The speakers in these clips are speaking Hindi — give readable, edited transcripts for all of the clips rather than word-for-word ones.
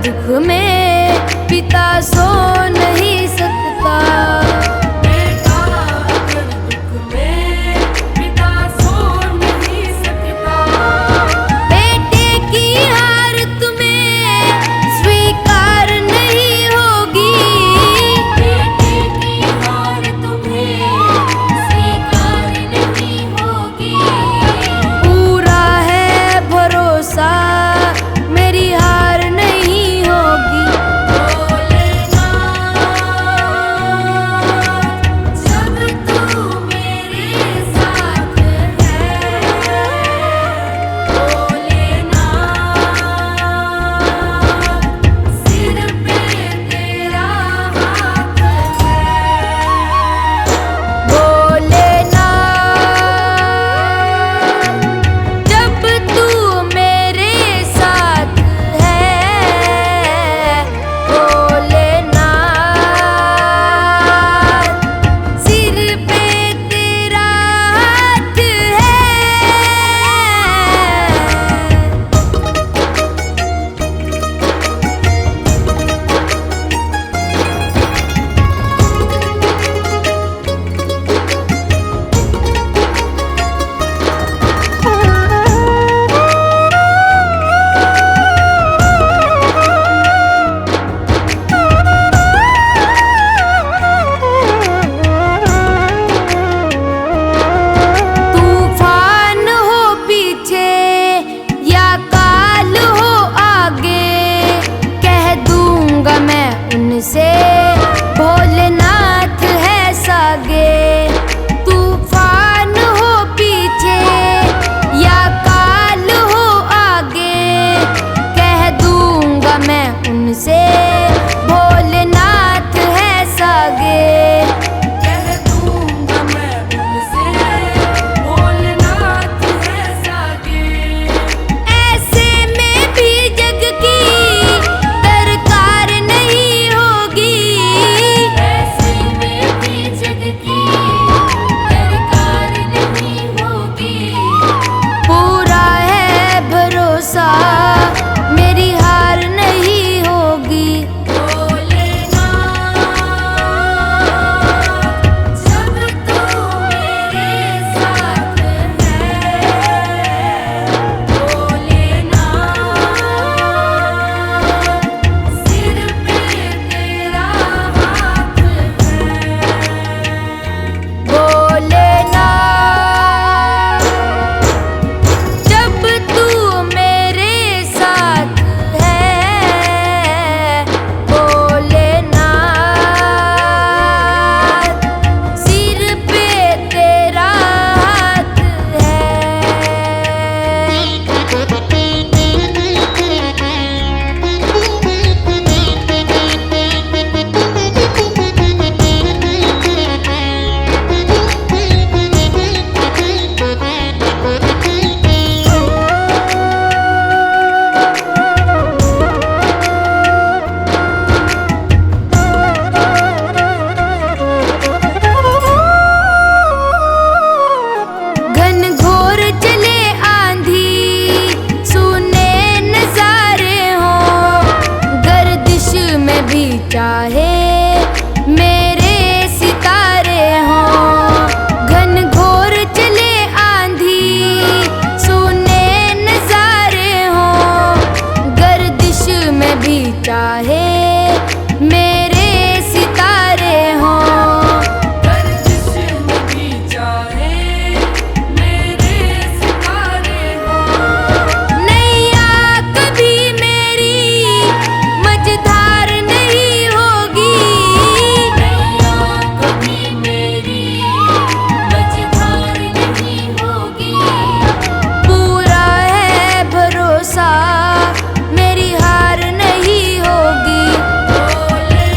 दुख में पिता सो नहीं सकता। बेटा अगर दुख में पिता सो नहीं सकता। बेटे की हार तुम्हें स्वीकार नहीं होगी। बेटे की हार तुम्हें स्वीकार नहीं होगी। पूरा है भरोसा मेरी हार नहीं होगी। भोलेनाथ जब तू मेरे साथ है। भोलेनाथ सिर पे तेरा हाथ है। भोलेनाथ जब तू मेरे साथ है। भोलेनाथ सिर पे तेरा हाथ है। तूफान हो पीछे या काल हो आगे, कह दूंगा मैं उनसे भोलेनाथ है सागे। तूफान हो पीछे या काल हो आगे, कह दूंगा मैं उनसे भोलेनाथ है सागे। कह दूंगा मैं उनसे भोलेनाथ है सागे। ऐसे में भी जग की दरकार नहीं होगी। ऐसे में भी जग की दरकार नहीं होगी। पूरा है भरोसा मेरी हार नहीं होगी। भोलेनाथ जब तू मेरे साथ है। भोलेनाथ सिर पे तेरा हाथ है। भोलेनाथ जब तू मेरे साथ है। भोलेनाथ सिर पे तेरा हाथ घनघोर चले आंधी सुने नजारे हो, गर्दिश में भी चाहे मेरे सितारे हो। घनघोर चले आंधी सुने नजारे हो, गर्दिश में भी चाहे मेरे सितारे हो। गर्दिश में भी चाहे मेरे सितारे हो। नैया कभी मेरी मझधार नहीं होगी। नैया कभी मेरी मझधार नहीं होगी। पूरा है भरोसा मेरी हार नहीं होगी। भोलेनाथ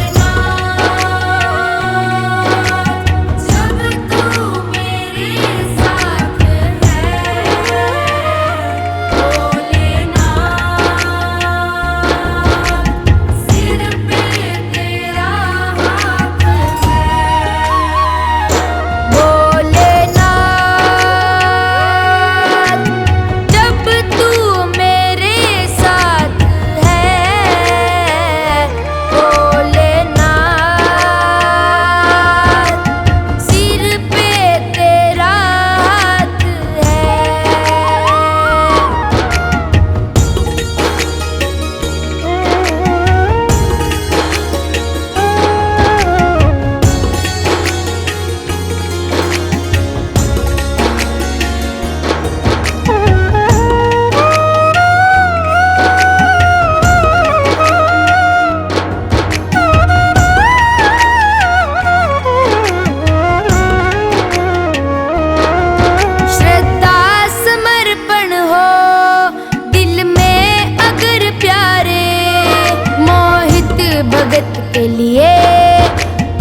भगत के लिए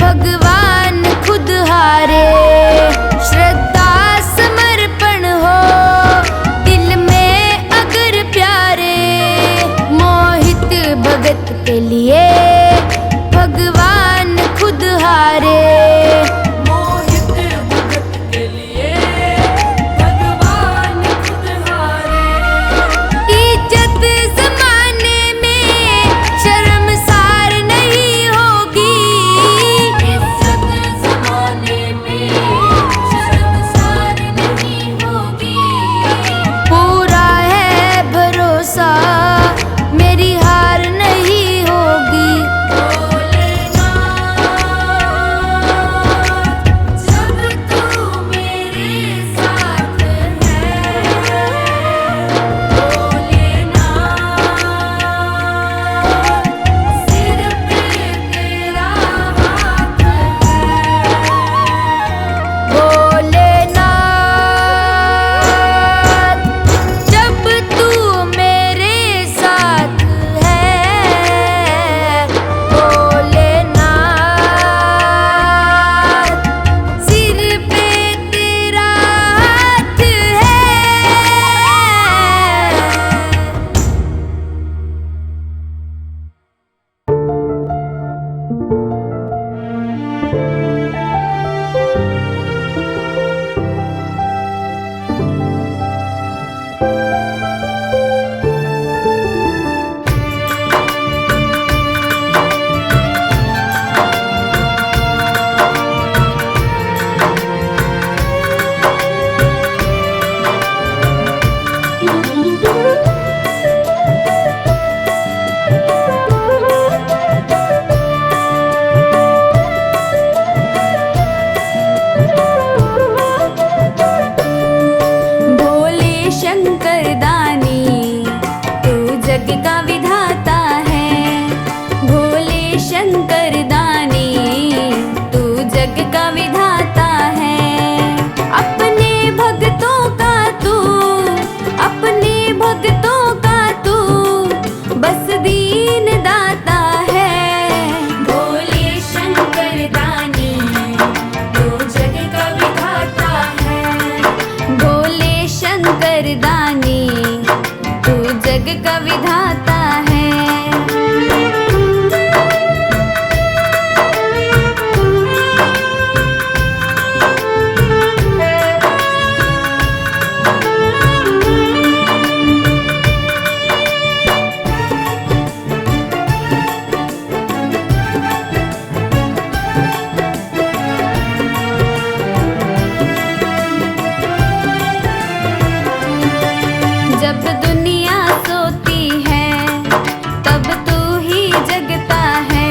भगवान खुद हारे। श्रद्धा समर्पण हो दिल में अगर प्यारे, मोहित भगत के लिए भगवान खुद हारे। मोहित भगत के लिए भगवान खुद हारे। इज्जत जमाने में शर्मसार नहीं होगी, इज्जत जमाने में शर्मसार नहीं होगी। पूरा है भरोसा मेरी हार नहीं होगी। जब तू मेरे साथ है, भोलेनाथ सिर पे तेरा हाथ है। भोले शंकर दानी तू जग का विधाता है। भोले शंकर दानी तू जग का विधाता है। अपने भक्तों का तू, अपने भक्तों का तू बस दीन दाता है। भोले शंकर दानी तू जग का विधाता है। भोले शंकर दानी तू जग का विधाता है। जब दुनिया सोती है तब तू ही जगता है।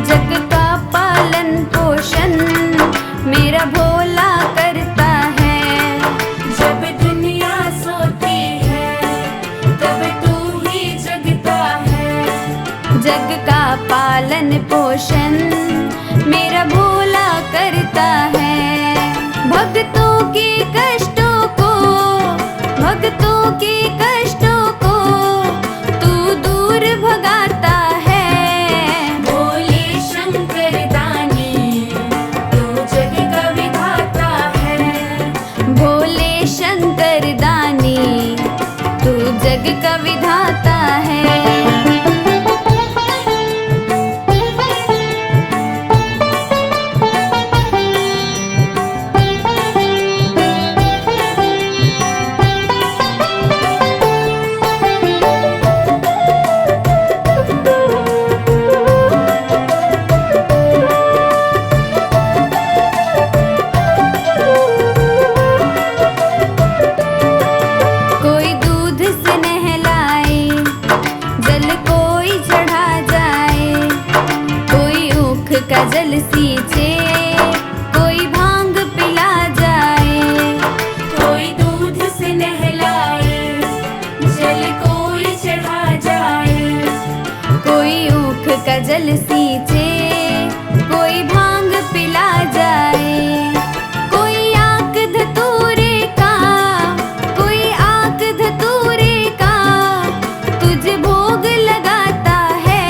जग का पालन पोषण मेरा भोला करता है। जब दुनिया सोती है तब तू ही जगता है। जग का पालन पोषण मेरा भोला करता है। भक्तों के कष्टों को, भक्तों के कष्टों को तू दूर भगाता है। भोले शंकर दानी तू जग का विधाता है। भोले शंकर दानी तू जग का विधाता है। कोई दूध से नहलाए, जल कोई चढ़ा जाए। कोई ऊख का जल सींचे, कोई भांग पिला जाए। कोई दूध से नहलाए, जल कोई चढ़ा जाए। कोई ऊख का जल सींचे, कोई भांग पिला जाए। कोई आक धतूरे का, कोई आक धतूरे का तुझे भोग लगाता है।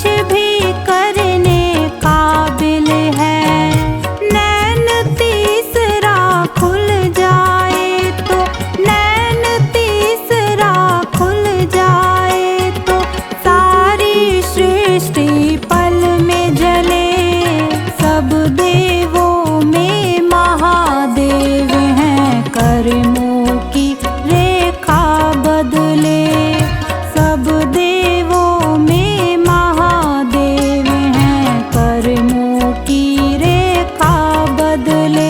कुछ भी करने काबिल है। नैन तीसरा खुल जाए तो, नैन तीसरा खुल जाए तो सारी सृष्टि पल में जले। सब देवों में महादेव हैं, कर्मों की रेखा बदले। सब देवों में महादेव हैं, कर्मों की रेखा बदले।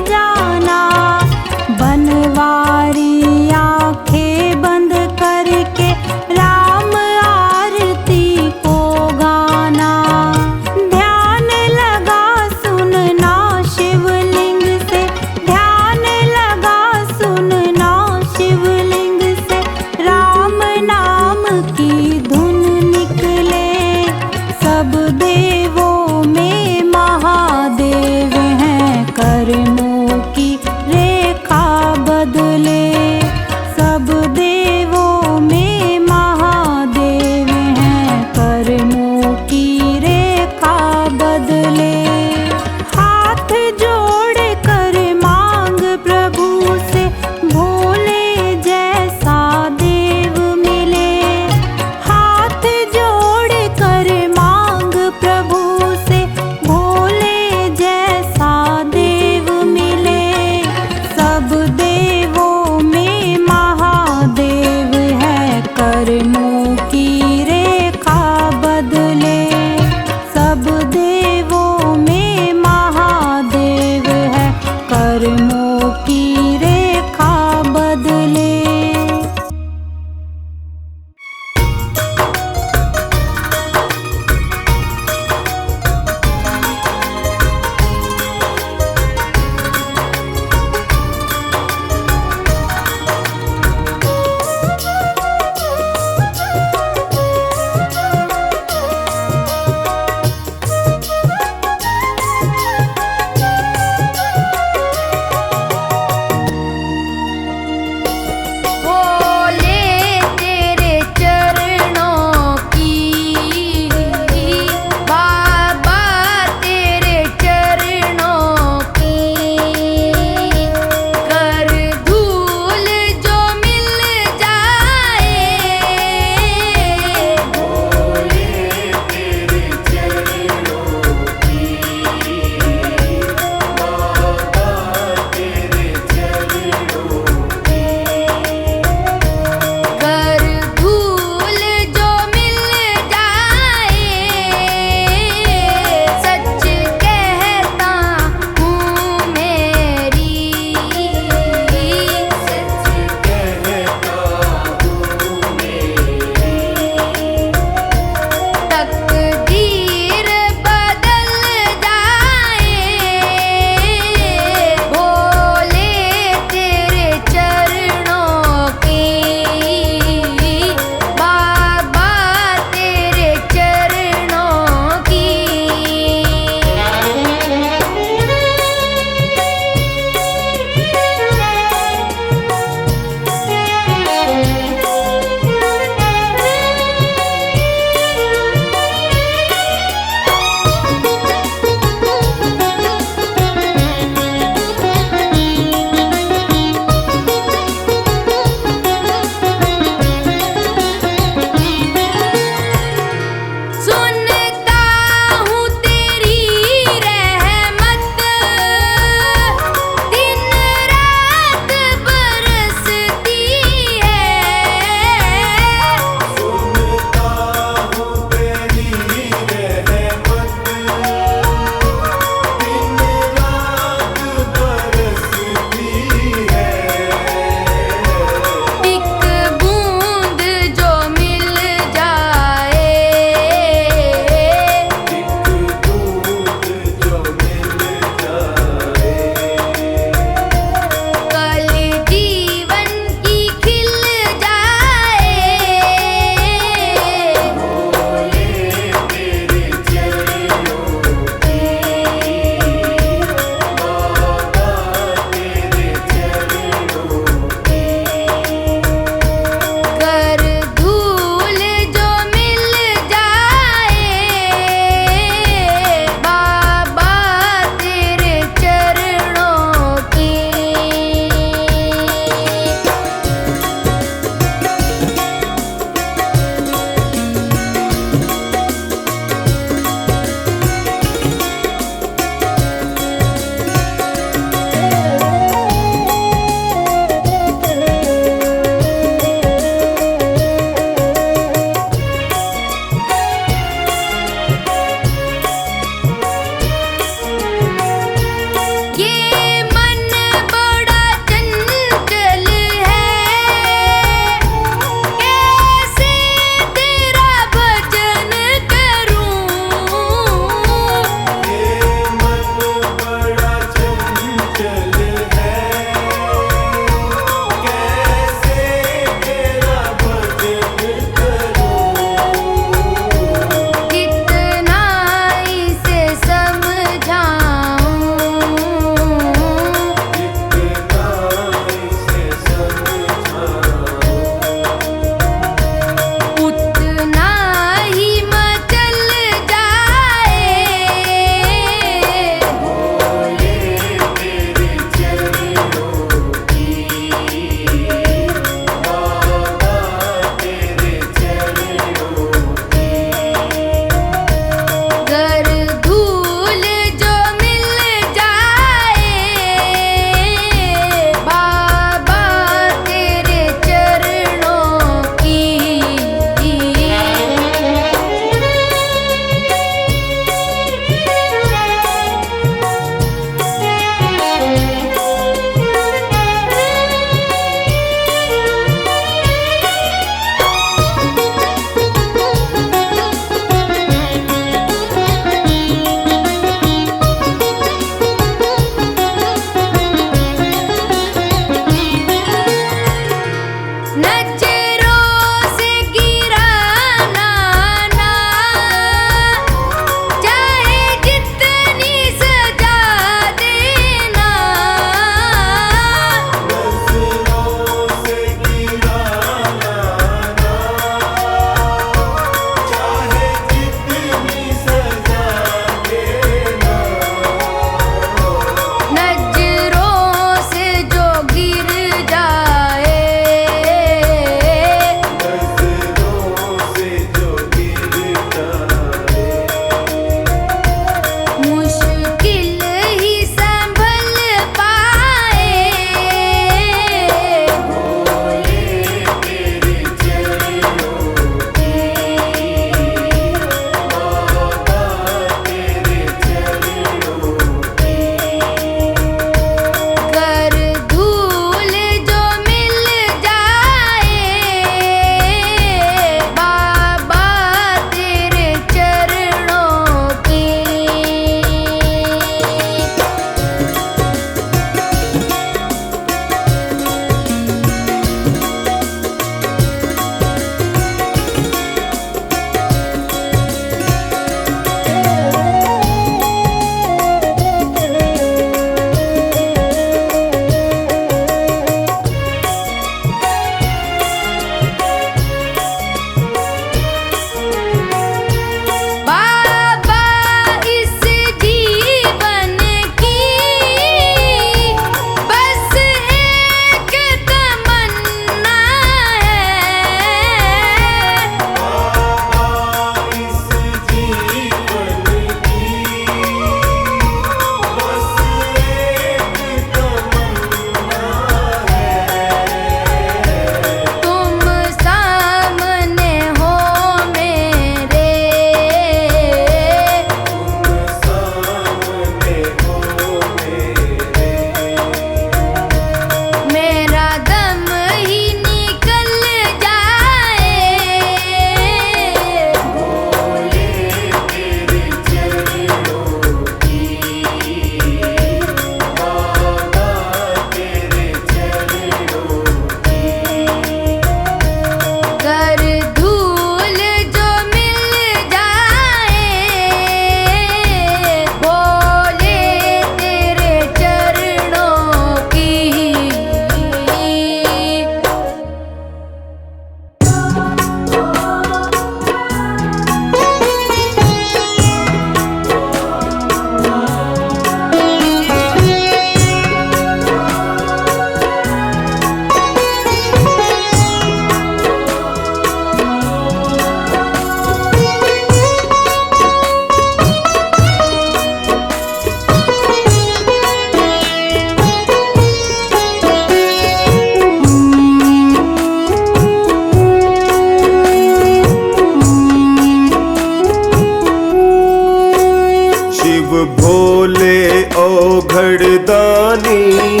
औघड़दानी,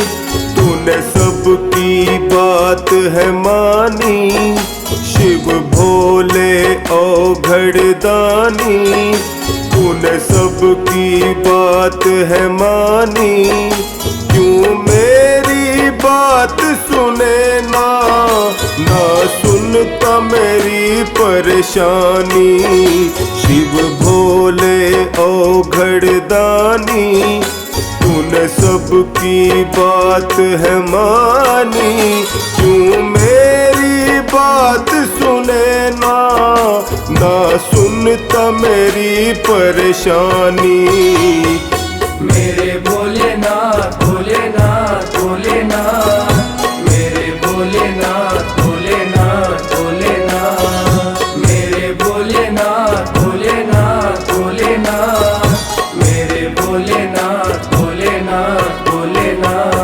तूने सबकी बात है मानी। शिव भोले औघड़दानी, तूने सबकी बात है मानी। क्यों मेरी बात सुने ना, ना सुनता मेरी परेशानी। शिव भोले औघड़दानी, तूने सबकी बात है मानी। क्यों मेरी बात सुने ना, ना सुनता मेरी परेशानी। मेरे भोलेनाथ भोलेनाथ भोलेनाथ, मेरे भोलेनाथ भोलेनाथ भोलेनाथ, मेरे भोलेनाथ भोलेनाथ भोलेनाथ, मेरे भोलेनाथ भोलेनाथ भोलेनाथ।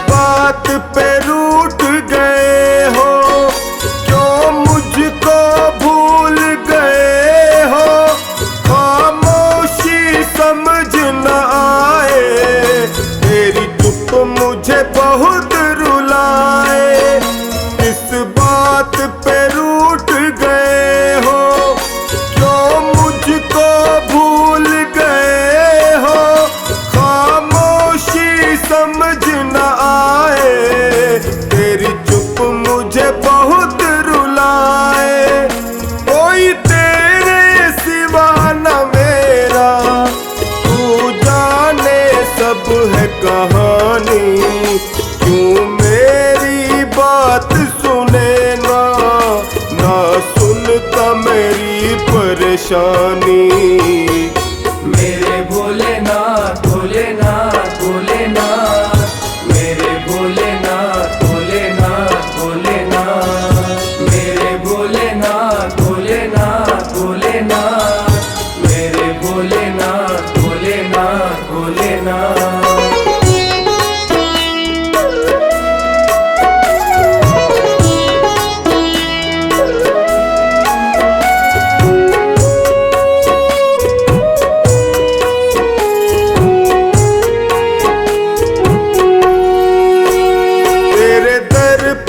बात पे रूठ गए हो, क्यों मुझको भूल गए हो। खामोशी समझ न आए, तेरी चुप मुझे बहुत रुलाए। इस बात पे रूठ गए हो, क्यों मुझको भूल गए हो। खामोशी समझ न आए, तेरी चुप मुझे बहुत रुलाए। कोई तेरे सिवा न मेरा, तू जाने सब है कहानी। क्यों मेरी बात सुने ना, ना सुनता मेरी परेशानी। मेरे भोलेनाथ भोलेनाथ भोलेनाथ, मेरे भोलेनाथ भोलेनाथ भोलेनाथ, मेरे भोलेनाथ भोलेनाथ भोलेनाथ, मेरे भोलेनाथ भोलेनाथ भोलेनाथ।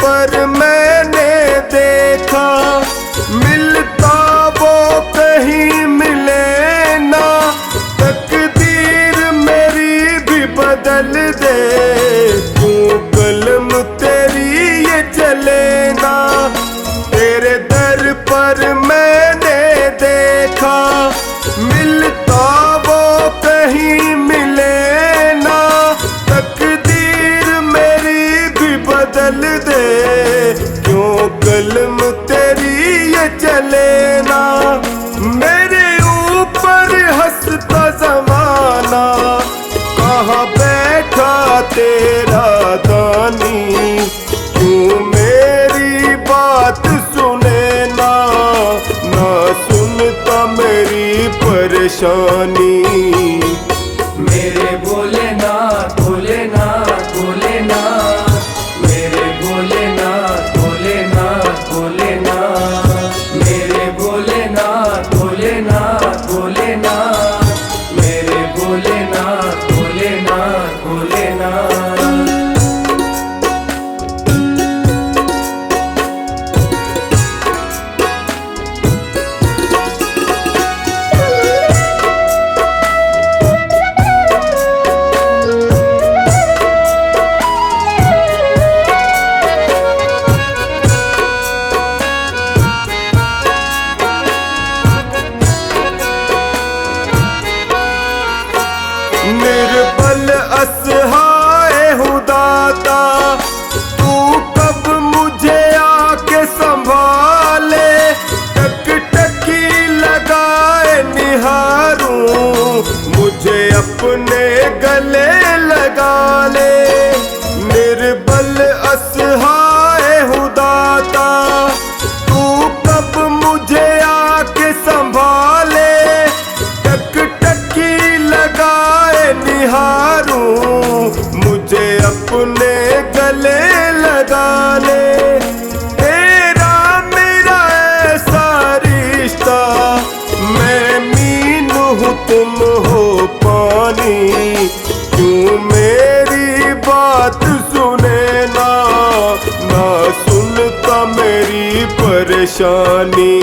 पर मैंने देखा, मिलता वो कहीं मिले ना। तकदीर मेरी भी बदल दे, तू कलम तेरी ये चले ना। तेरे दर पर मैंने देखा, मिलता वो कहीं मिले ना। तकदीर मेरी भी बदल दे, क्यों कलम तेरी ये चले ना। मेरे ऊपर हंसता जमाना, कहाँ बैठा तेरा दानी। क्यों मेरी बात सुने ना, ना सुनता मेरी परेशानी। मेरे भोलेनाथ भोलेनाथ भोलेनाथ, मेरे भोलेनाथ भोलेनाथ भोलेनाथ, मेरे भोलेनाथ भोलेनाथ भोलेनाथ, मेरे भोलेनाथ भोलेनाथ भोलेनाथ। निर्बल असहाय हूँ दाता, तू कब मुझे आके संभाले। टकटकी लगाए निहारूं, मुझे अपने गले लगा ले। निर्बल असहाय हूँ दाता, तू कब मुझे आके संभाले। टकटकी लगाए निहारूं, मुझे अपने गले लगा ले। तेरा मेरा ऐसा रिश्ता, मैं मीन हूँ तुम हो पानी। क्यों मेरी बात सुने ना, ना सुनता मेरी परेशानी।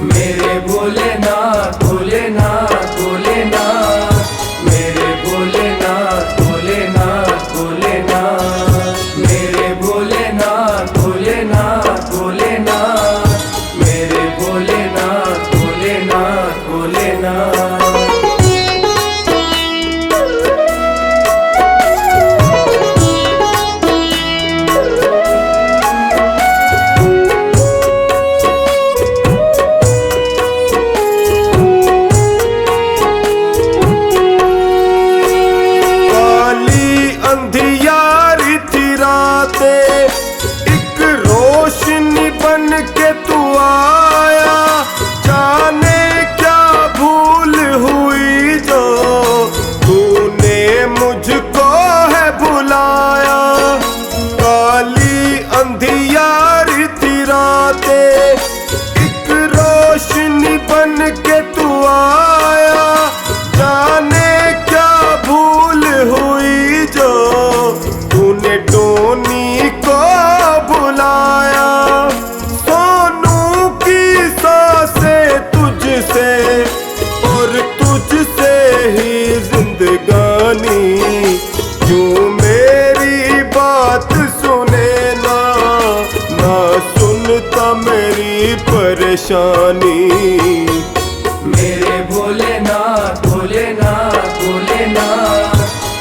मेरे भोलेनाथ भोलेनाथ भोलेनाथ, मेरे भोलेनाथ भोलेनाथ भोलेनाथ, मेरे भोलेनाथ भोलेनाथ भोलेनाथ, मेरे भोलेनाथ भोलेनाथ भोलेनाथ। अंधियारी थी रातें, एक रोशनी बन के तू आया। जाने क्या भूल हुई जो तूने मुझको है भुलाया। काली अंधियारी थी रातें, एक रोशनी बन के तू आया। जाने क्या भूल हुई जो तूने टोनी को बुलाया। सोनू की सांसें तुझसे और तुझसे ही जिंदगानी। क्यों मेरी बात सुने ना, ना सुनता मेरी परेशानी। मेरे भोलेनाथ भोलेनाथ भोलेनाथ,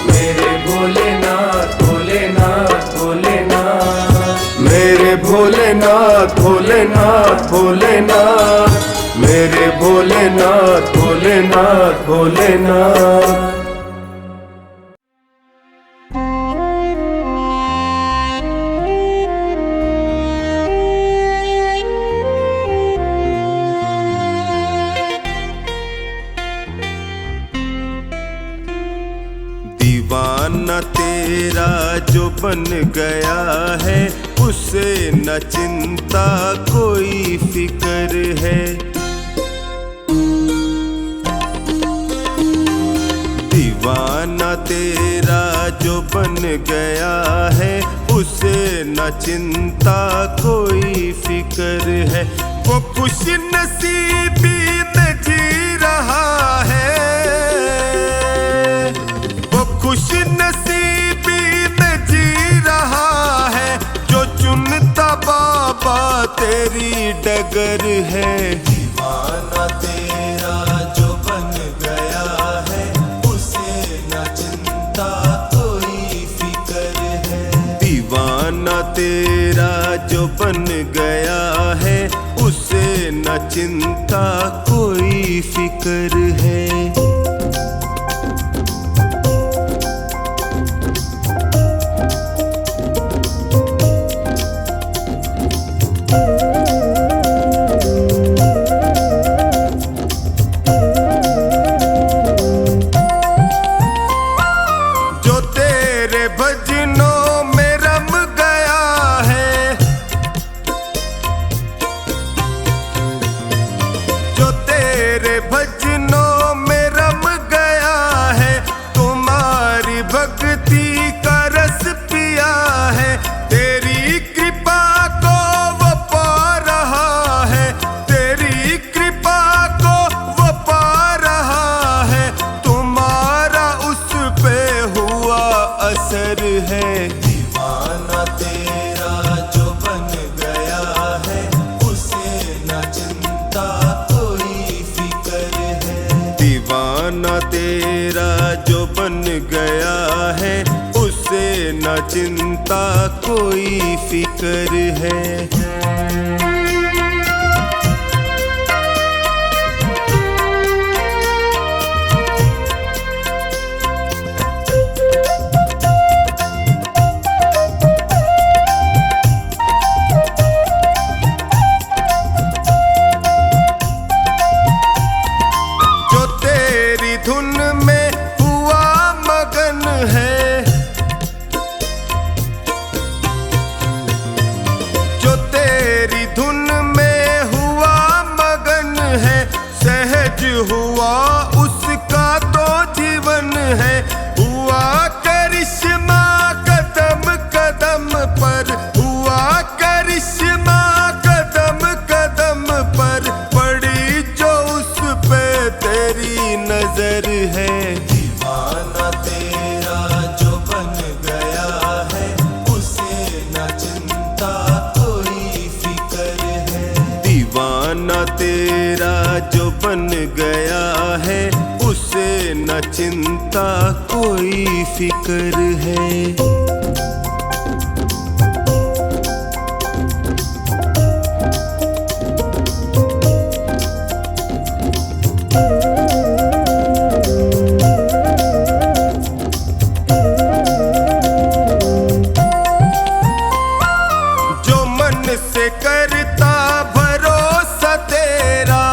मेरे भोलेनाथ भोलेनाथ भोलेनाथ, मेरे भोलेनाथ भोलेनाथ भोलेनाथ, मेरे भोलेनाथ भोलेनाथ भोलेनाथ। दीवाना तेरा जो बन गया है, उसे न चिंता कोई फिक्र है। दीवाना तेरा जो बन गया है, उसे न चिंता कोई फिक्र है। वो खुश नसीबी में जी रहा है, खुश नसीबी में जी रहा है। जो चुनता बाबा तेरी डगर है। दीवाना तेरा जो बन गया है, उसे न चिंता कोई फिक्र है। दीवाना तेरा जो बन गया है, उसे न चिंता कोई फिक्र है। चिंता कोई फिक्र है। करिश्मा कदम कदम पर, हुआ करिश्मा कदम कदम पर, पड़ी जो उस पे तेरी नजर है। दीवाना तेरा जो बन गया है, उसे न चिंता कोई फिकर है। दीवाना तेरा जो बन गया है, उसे न चिंता कोई फिकर है। जो मन से करता भरोसा तेरा,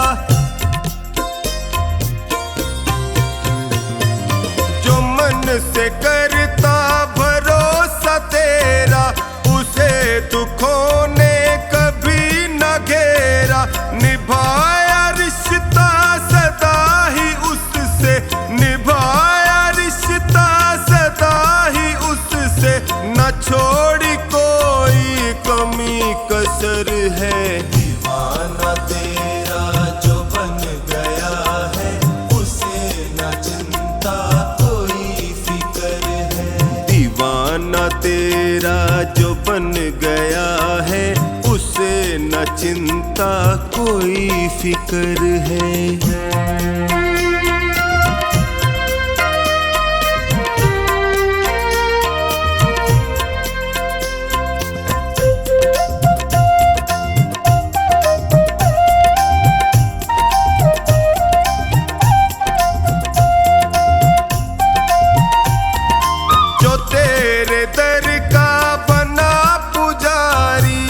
जो मन से करता भरोसा तेरा, उसे दुखों ने कभी न घेरा। निभाया रिश्ता सदा ही उससे, निभाया रिश्ता सदा ही उससे, न छोड़ी कोई कमी कसर है। दीवाना तेरा जो बन गया है, उसे न चिंता कोई फिकर है। दीवाना तेरा जो बन गया है, उसे न चिंता कोई फिकर है। जो तेरे दर का बना पुजारी,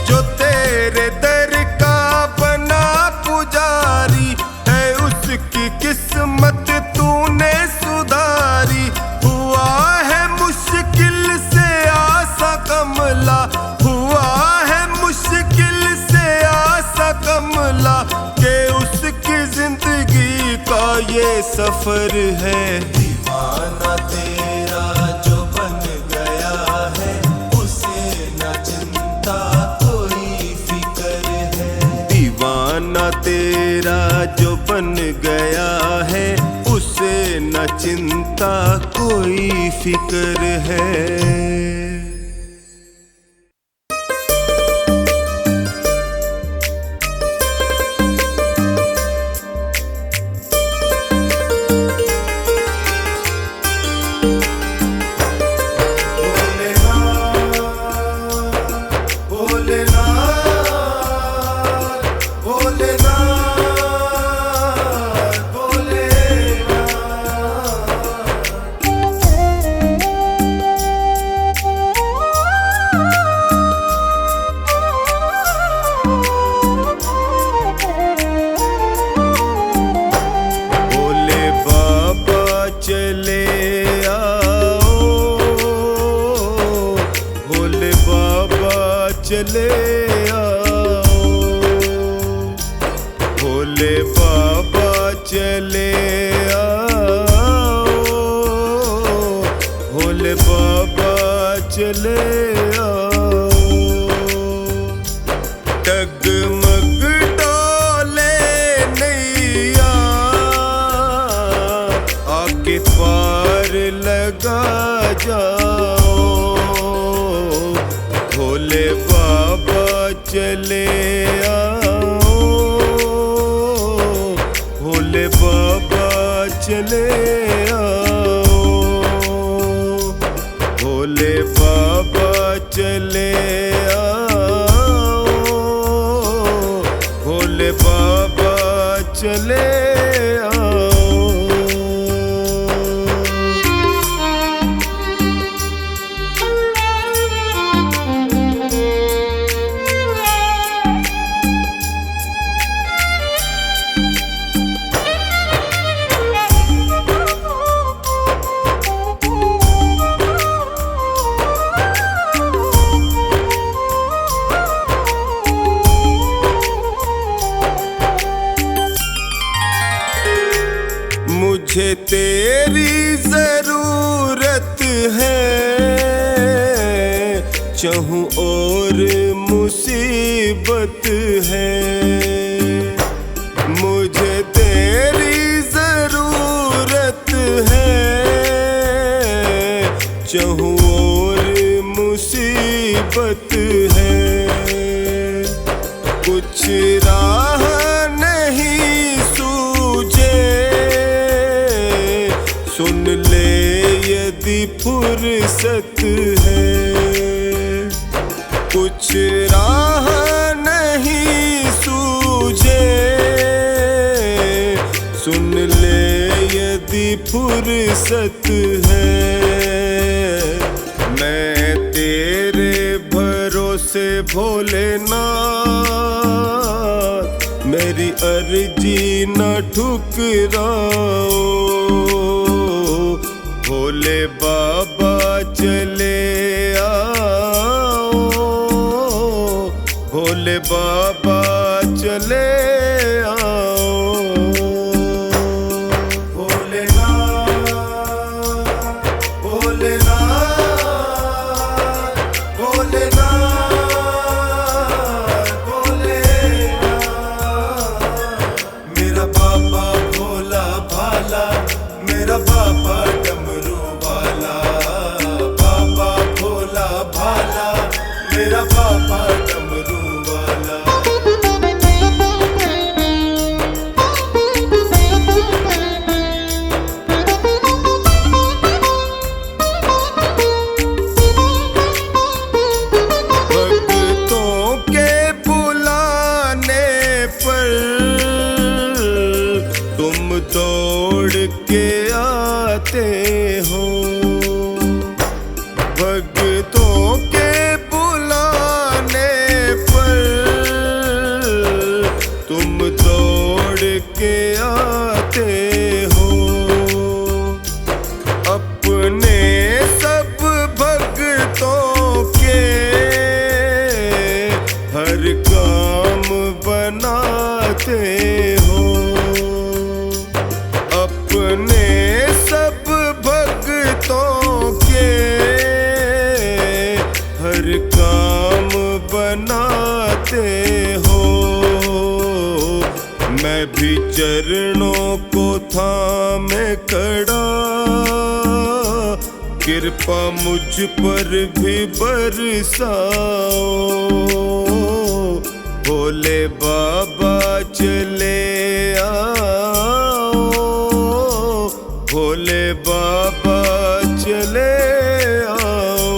जो तेरे दर का बना पुजारी है, उसकी किस्मत तूने सुधारी। हुआ है मुश्किल से आसा कमला, हुआ है मुश्किल से आसा कमला, के उसकी जिंदगी का ये सफर है। दीवाना तेरा जो बन गया है, उसे न चिंता कोई फिकर है। दीवाना तेरा जो बन गया है, उसे न चिंता कोई फिकर है। चले आओ, भोले बाबा चले आओ, भोले बाबा चले आओ। डगमग डोले नैया, आके पार लगा जाओ। भोले बाबा चले आओ, भोले बाबा चले आओ, भोले बाबा चले आओ, भोले बाबा चले आओ। मुझे तेरी जरूरत है, चाहूं और मुसीबत है। मुझे तेरी जरूरत है, चाहूं और मुसीबत है। कुछ राह नहीं सूझे, सुन ले यदि फुर्सत है। कुछ राह नहीं सूझे, सुन ले यदि फुर्सत है। मैं तेरे भरोसे भोलेनाथ, मेरी अर्जी न ठुकराओ। भोले बाबा चले आओ, भोले बाबा चले आओ। भोलेनाथ भोलेनाथ भोलेनाथ भोलेनाथ। मेरा बाबा भोला भाला, मेरा बाबा डमरू वाला। बाबा भोला भाला, मेरा बाबा डमरू वाला। भक्तों के बुलाने पर तुम दौड़ के आते हो। भक्तों के बुलाने पर तुम दौड़ के आते हो। अपने सब भक्तों के हर काम बनाते हो। अपने सब भक्तों के हर काम बनाते हो। मैं भी चरणों को थामे खड़ा, कृपा मुझ पर भी बरसाओ। भोले बाबा चले आओ, भोले बाबा चले आओ।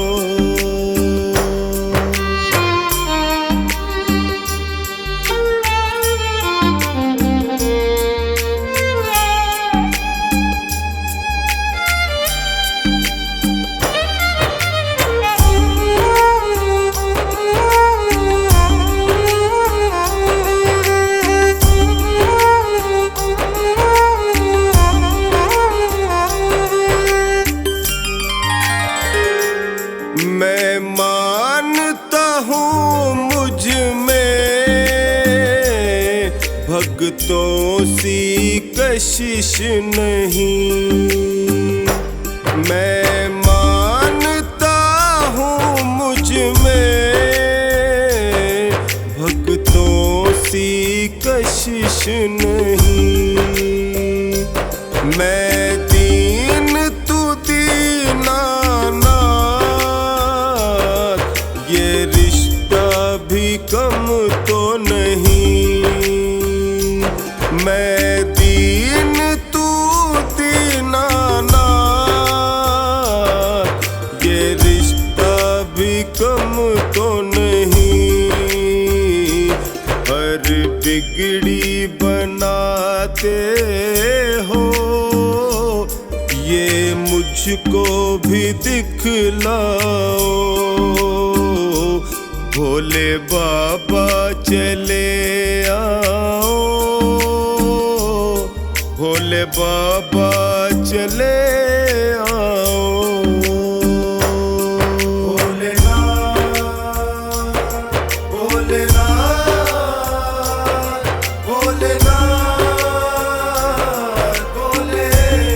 मैं मानता हूँ मुझ में भक्तों सी कशिश नहीं। मैं मानता हूँ मुझ में भक्तों सी कशिश नहीं। मैं दीन तू दीनानाथ, ये रिश्ता भी कम तो नहीं। मैं दीन तू दीनानाथ, ये रिश्ता भी कम तो नहीं। हर बिगड़ी बनाते हो, ये मुझको भी दिखलाओ। भोले बाबा चले आओ, भोले बाबा चले आओ। भोलेनाथ भोलेनाथ भोलेनाथ भोलेनाथ।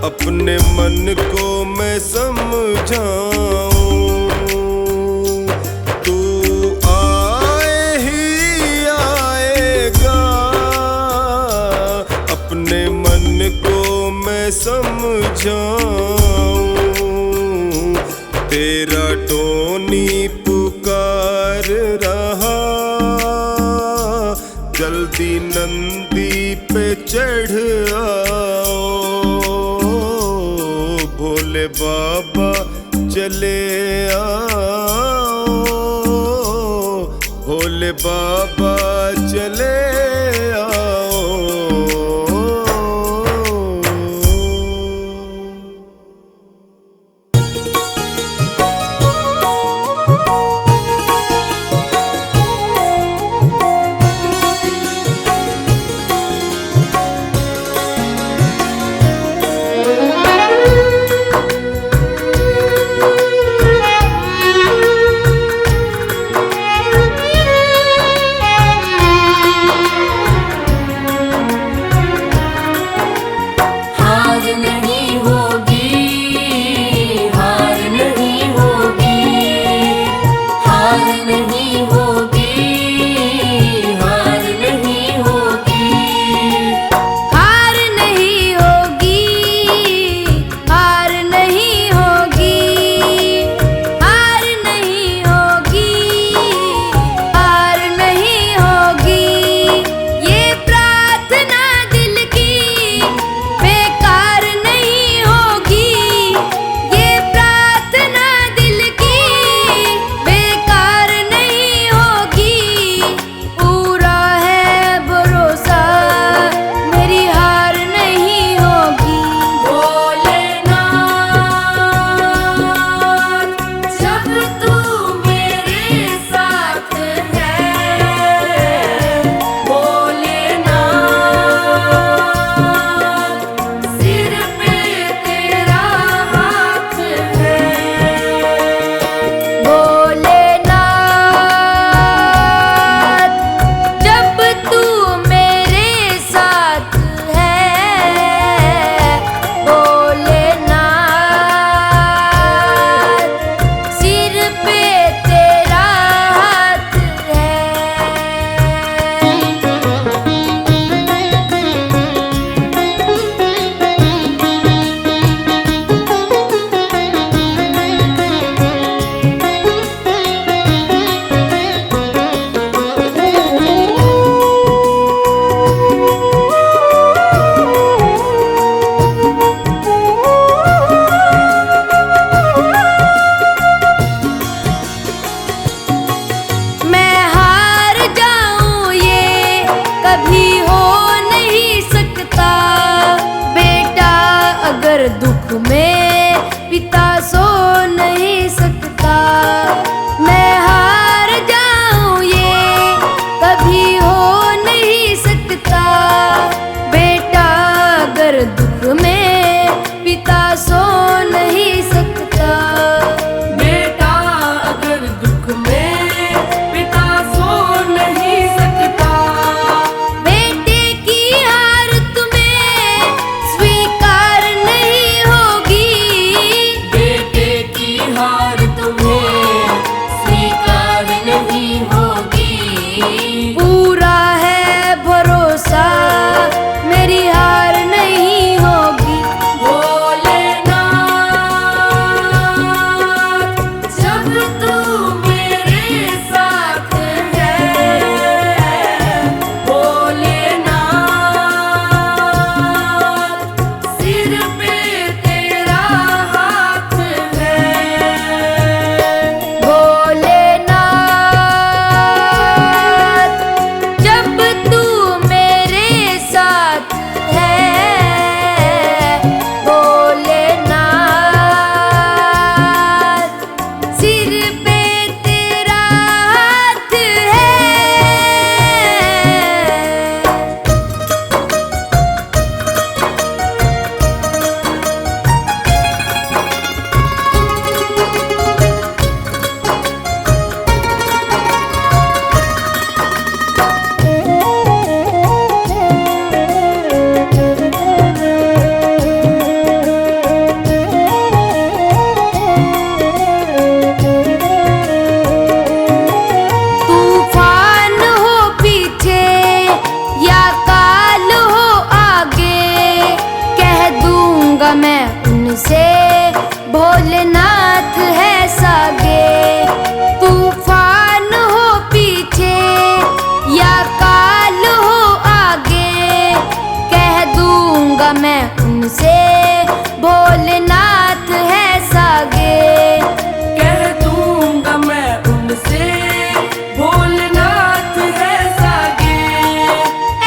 अपने मन को मैं समझाऊं, तू आए ही आएगा। अपने मन को मैं समझाऊं, तेरा टोनी पुकार रहा, जल्दी नंदी पे चढ़ आओ। भोले बाबा चले आओ, भोले बाबा चले आओ। हार नहीं होगी, हार नहीं होगी, हार नहीं होगी, हार नहीं होगी। हार नहीं होगी, हार नहीं होगी, हार नहीं होगी, हार नहीं होगी। ये प्रार्थना दिल की बेकार नहीं होगी, ये प्रार्थना दिल की बेकार नहीं होगी। पूरा है भरोसा, मेरी हार नहीं होगी। भोलेनाथ जब तू मेरे साथ है, भोलेनाथ सिर पे तेरा हाथ है। भोलेनाथ जब तू मेरे साथ है, भोलेनाथ सिर पे तेरा हाथ है। मैं हार जाऊं ये कभी हो नहीं सकता। बेटा अगर दुख में पिता सो नहीं सकता। मैं हार जाऊं ये कभी हो नहीं सकता। बेटा अगर दुख में पिता सो नहीं सकता। बेटा अगर दुख में पिता सो नहीं सकता। बेटे की हार तुम्हें स्वीकार नहीं होगी। बेटे की हार तुम्हें स्वीकार नहीं होगी। पूरा है भरोसा, मेरी हार नहीं होगी। भोलेनाथ उनसे भोलेनाथ है सागे। तूफान हो पीछे या काल हो आगे, कह दूंगा मैं उनसे भोलेनाथ है सागे। कह दूंगा मैं उनसे भोलेनाथ है सागे।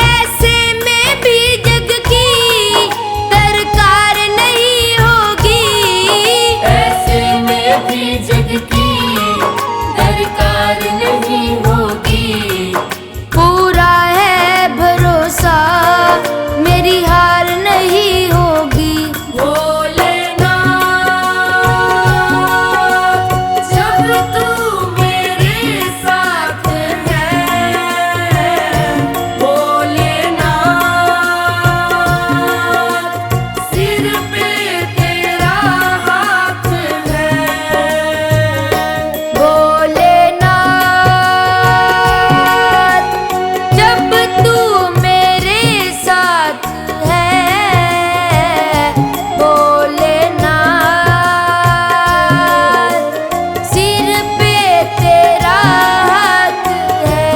ऐसे में भी जग की दरकार नहीं होगी, ऐसे में भी जग की दरकार नहीं होगी। पूरा है भरोसा मेरी हार नहीं होगी। भोलेनाथ जब तू मेरे साथ है, भोलेनाथ सिर पे तेरा हाथ है। भोलेनाथ जब तू मेरे साथ है, भोलेनाथ सिर पे तेरा हाथ है।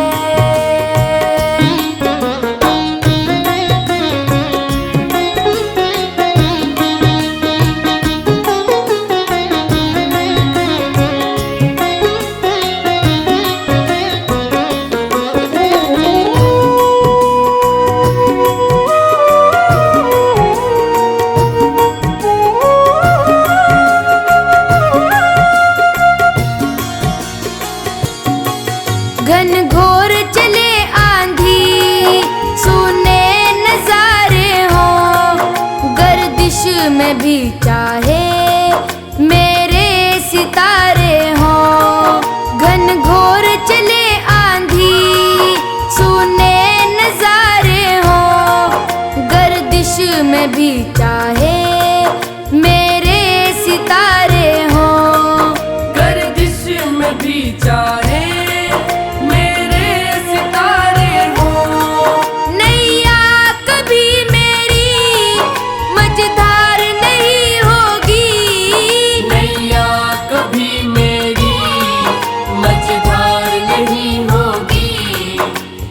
घन घोर चले आंधी सुने नजारे हो, गर्दिश में भी चाहे मेरे सितारे हो। घन घोर चले आंधी सुने नजारे हो, गर्दिश में भी चाहे मेरे सितारे हो। गर्दिश में भी चाहे मेरे सितारे हो। नैया कभी मेरी मझधार नहीं होगी, नैया कभी मेरी मझधार नहीं होगी।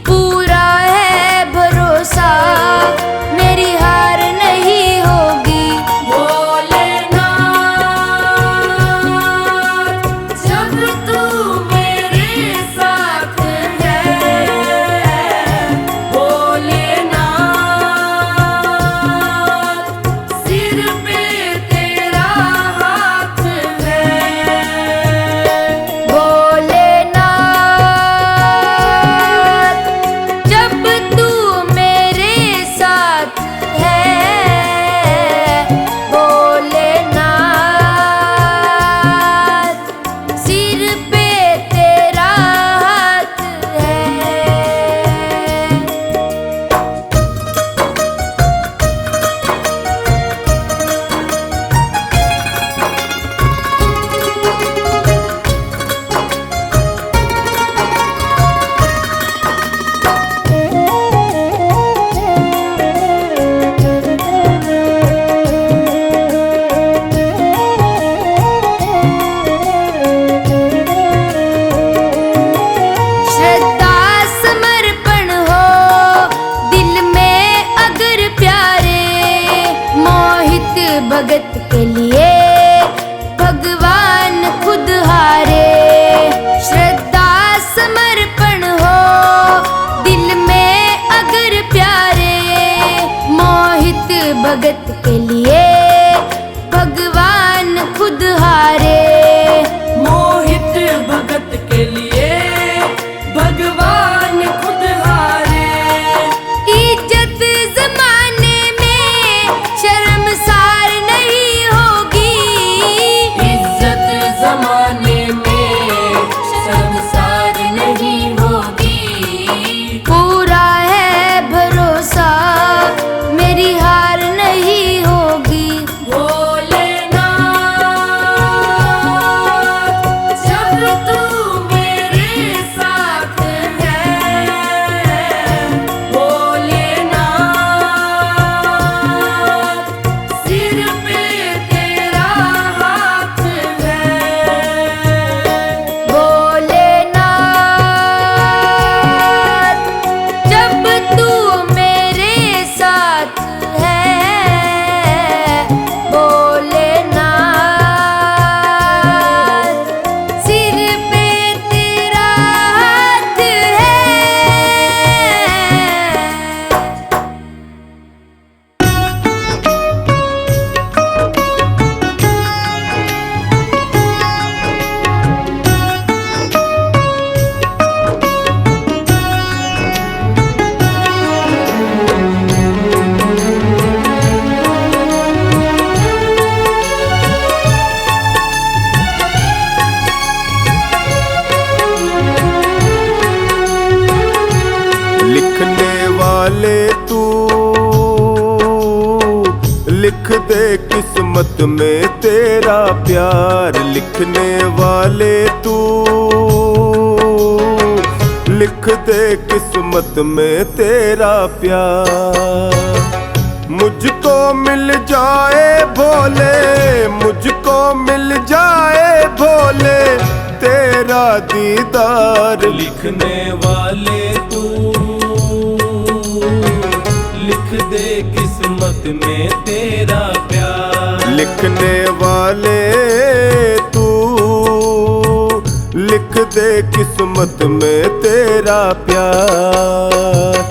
पूरा है भरोसा मेरी हार नहीं होगी। भोलेनाथ जब तू मेरे साथ है, भोलेनाथ सिर पे तेरा हाथ है। भोलेनाथ जब तू मेरे साथ है, भोलेनाथ सिर पे तेरा हाथ है। श्रद्धा समर्पण हो दिल में अगर प्यारे, मोहित भगत के लिए भगवान खुद हारे। श्रद्धा समर्पण हो दिल में अगर प्यारे, मोहित भगत के लिए भगवान खुद हारे। मोहित भगत के लिए भगवान खुद हारे। इज्जत जमाने में शर्मसार नहीं होगी, किस्मत में तेरा प्यार, लिखने वाले तू लिख दे किस्मत में तेरा प्यार। मुझको मिल जाए भोले, मुझको मिल जाए भोले तेरा दीदार। लिखने वाले तू लिख दे किस्मत में तेरा प्यार। लिखने वाले तू लिख दे किस्मत में तेरा प्यार।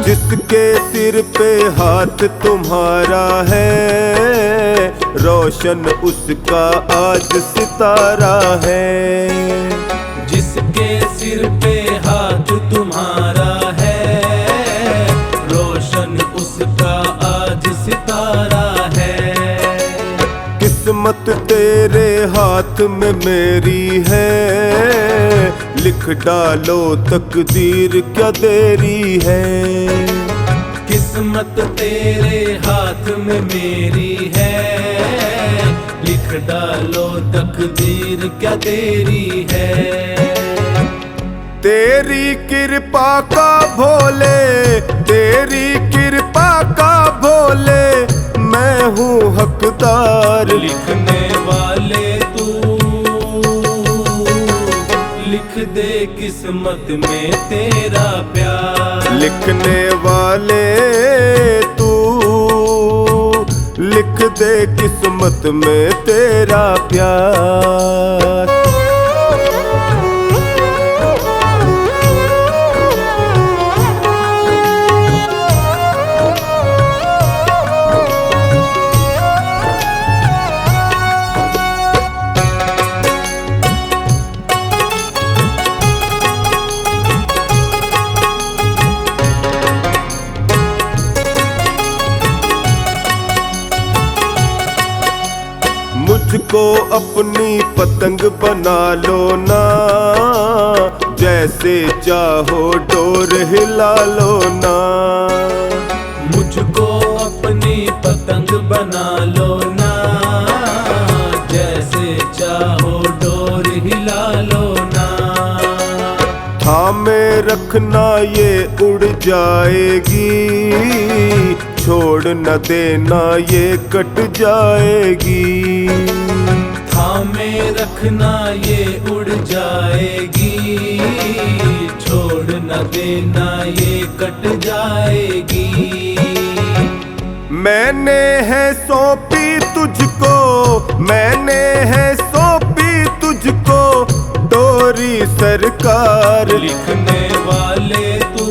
जिसके सिर पे हाथ तुम्हारा है, रोशन उसका आज सितारा है। जिसके सिर पे हाथ तुम्हारा है, रोशन उसका आज सितारा है। किस्मत तेरे हाथ में मेरी है, लिख डालो तकदीर क्या देरी है। किस्मत तेरे हाथ में मेरी है, लिख डालो तकदीर क्या देरी है। तेरी कृपा का भोले, तेरी कृपा का भोले मैं हूँ हकदार। लिखने वाले तू लिख दे किस्मत में तेरा प्यार। लिखने वाले तू लिख दे किस्मत में तेरा प्यार। मुझको अपनी पतंग बना लो ना, जैसे चाहो डोर हिला लो ना। मुझको अपनी पतंग बना लो ना, जैसे चाहो डोर हिला लो ना। थामे रखना ये उड़ जाएगी, छोड़ न देना ये कट जाएगी। थामे रखना ये उड़ जाएगी, छोड़ न देना ये कट जाएगी। मैंने है सौंपी तुझको, मैंने है सौंपी तुझको डोरी सरकार। लिखने वाले तू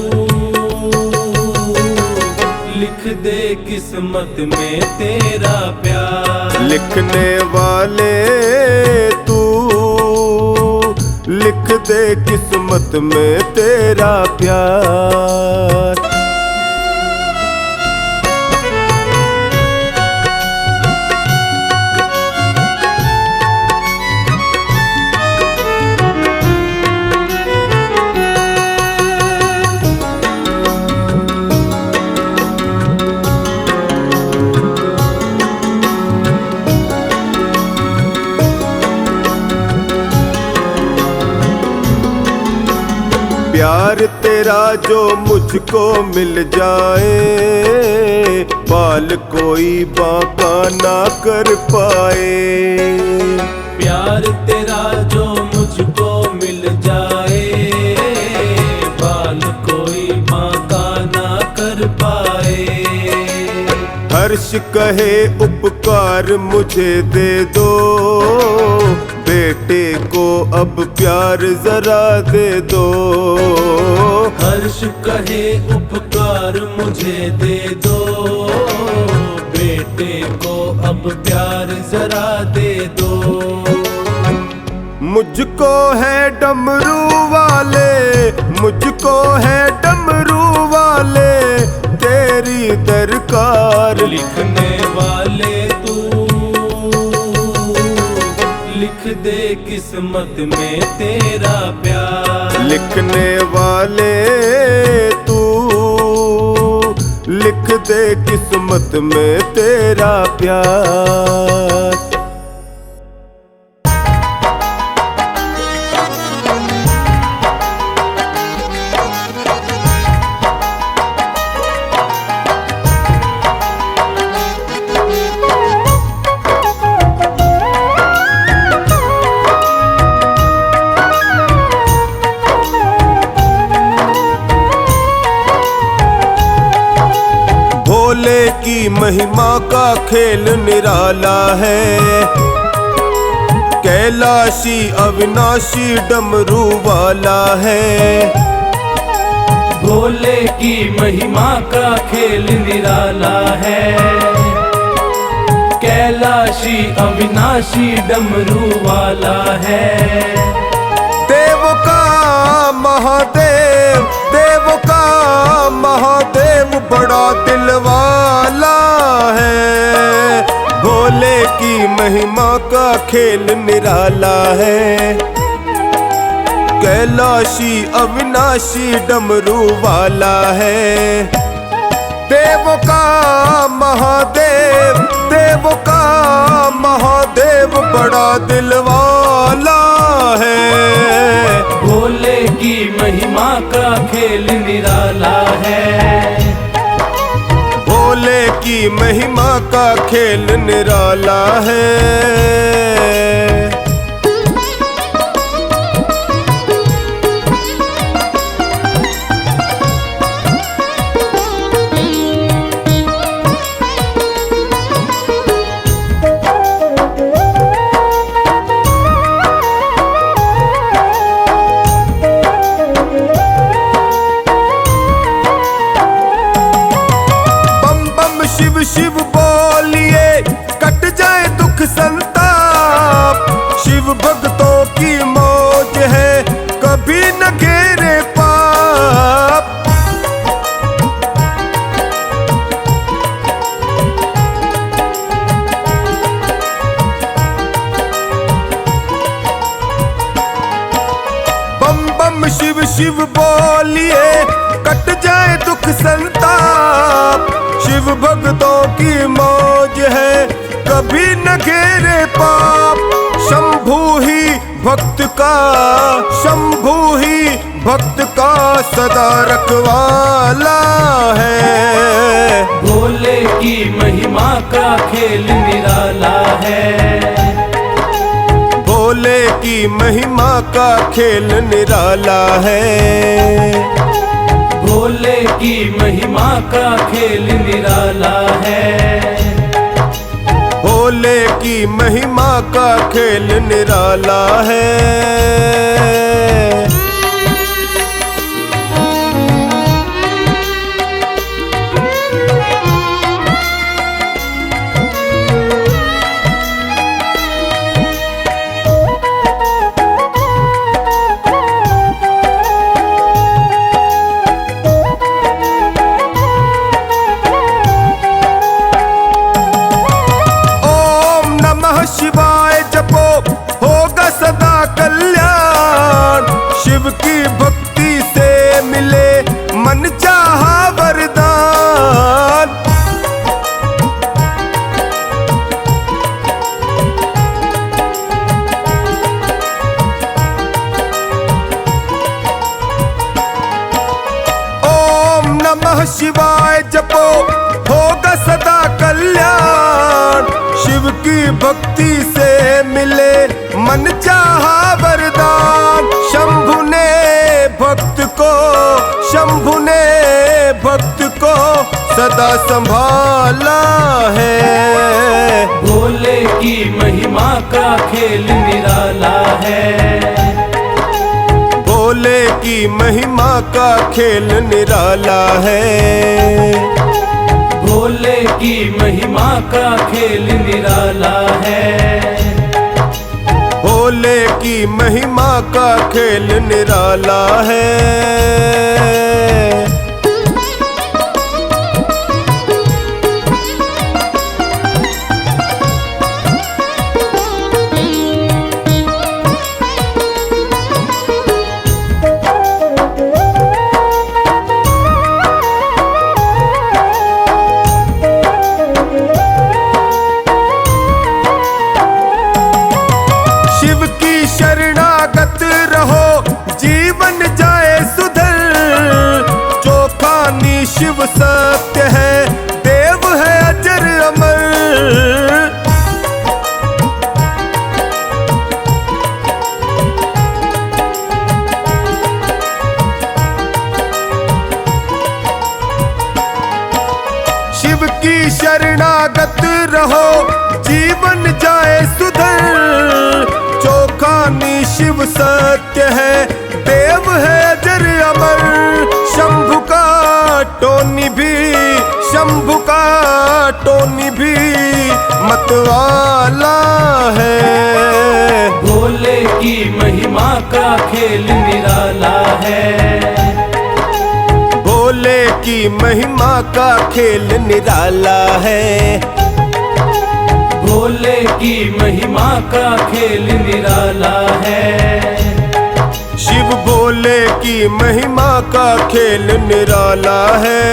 लिख दे किस्मत में तेरा प्यार। लिखने वाले तू लिख दे किस्मत में तेरा प्यार। प्यार तेरा जो मुझको मिल जाए, बाल कोई बांका ना कर पाए। प्यार तेरा जो मुझको मिल जाए, बाल कोई बांका ना कर पाए। हर्ष कहे उपकार मुझे दे दो, बेटे को अब प्यार जरा दे दो। हर्ष कहे उपकार मुझे दे दो, बेटे को अब प्यार जरा दे दो। मुझको है डमरू वाले, मुझको है डमरू वाले तेरी दरकार। लिखने वाले तू लिख दे किस्मत में तेरा प्यार। लिखने वाले तू लिख दे किस्मत में तेरा प्यार। भोले की महिमा का खेल निराला है, कैलाशी अविनाशी डमरू वाला है। भोले की महिमा का खेल निराला है, कैलाशी अविनाशी डमरू वाला है। देव का महादेव, देव का महादेव बड़ा दिल वाला है। भोले की महिमा का खेल निराला है, कैलाशी अविनाशी डमरू वाला है। देव का महादेव, देव का महादेव बड़ा दिल वाला है। भोले की महिमा का खेल निराला है, भोले की महिमा का खेल निराला है। शिव शिव बोलिए कट जाए दुख संताप, शिव भक्तों की मौज है कभी न घेरे पाप। बम बम शिव शिव बोलिए कट जाए दुख संताप, शिव भक्तों की मौज है कभी न घेरे पाप। शंभू ही भक्त का, शंभू ही भक्त का सदा रखवाला है। भोले की महिमा का खेल निराला है, भोले की महिमा का खेल निराला है। भोले की महिमा का खेल निराला है, भोले की महिमा का खेल निराला है। शिवाय जपो होगा सदा कल्याण, शिव की भक्ति से मिले मन चाहा वरदान। ओम नमः शिवाय जपो होगा सदा कल्याण, शिव की भक्ति से मिले मन चाहा वरदान। शंभु ने भक्त को, शंभु ने भक्त को सदा संभाला है। भोले की महिमा का खेल निराला है, भोले की महिमा का खेल निराला है। भोले की महिमा का खेल निराला है, भोले की महिमा का खेल निराला है। शिव की शरणागत रहो जीवन जाए सुधर। चोखानी शिव सत्य है, देव है अजर अमर। शिव की शरणागत रहो जीवन जाए सुधर। चोखानी शिव सत्य है, देव है अजर अमर। शंभु का टोनी भी, शंभु का टोनी भी मतवाला है। भोले की महिमा का खेल निराला है। भोले की महिमा का खेल निराला है। भोले की महिमा का खेल निराला है। शिव भोले की महिमा का खेल निराला है।